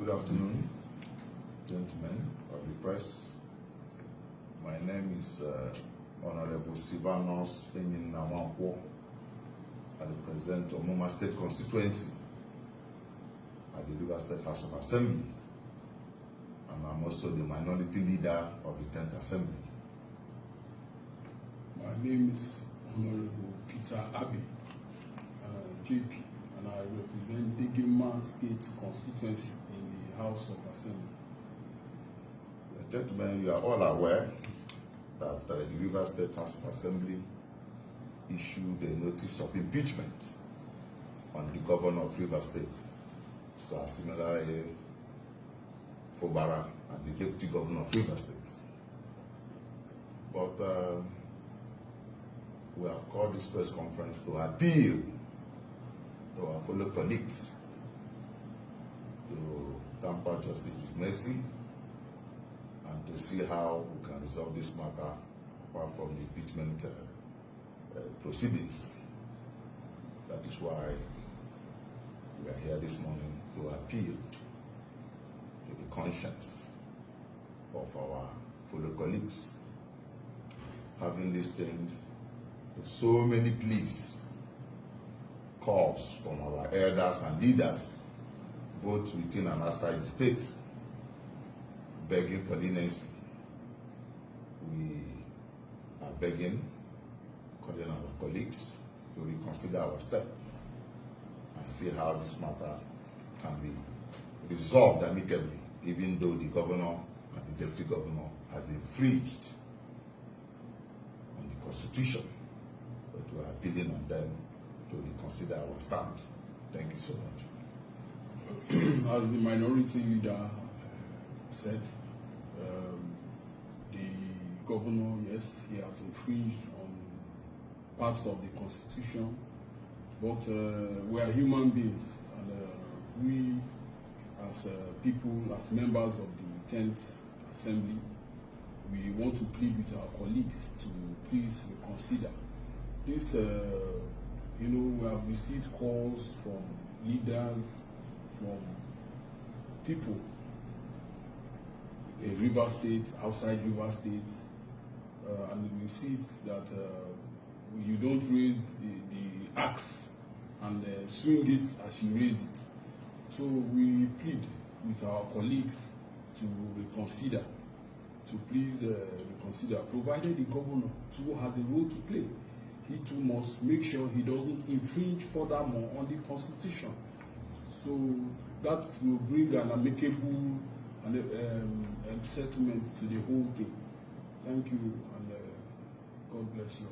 Good afternoon, gentlemen of the press. My name is Honorable Sylvanus Nma Odu. I represent Omuma State Constituency at the River State House of Assembly, and I'm also the minority leader of the 10th Assembly. My name is Honorable Abbey, JP, and I represent Degema State Constituency in the House of Assembly. Gentlemen, you are all aware that the River State House of Assembly issued a notice of impeachment on the Governor of River State, Sir Siminalayi Fubara, and the Deputy Governor of River State. But we have called this press conference to appeal to our fellow colleagues to tamper justice with mercy and to see how we can resolve this matter apart from the impeachment proceedings. That is why we are here this morning to appeal to the conscience of our fellow colleagues, having listened to so many pleas, calls from our elders and leaders, both within and outside the state, begging for leniency. We are begging, calling our colleagues to reconsider our step and see how this matter can be resolved amicably, even though the governor and the deputy governor has infringed on the Constitution. But we are appealing on them to reconsider our stand. Thank you so much. As the minority leader said, the governor, yes, he has infringed on parts of the Constitution, but we are human beings, and we as people, as members of the 10th Assembly, we want to plead with our colleagues to please reconsider. This, we have received calls from leaders, from people in River State, outside River State, and we see that you don't raise the axe and swing it as you raise it. So we plead with our colleagues to reconsider, to please reconsider, provided the governor too has a role to play. He too must make sure he doesn't infringe furthermore on the Constitution. So that will bring an amicable settlement to the whole thing. Thank you, and God bless you.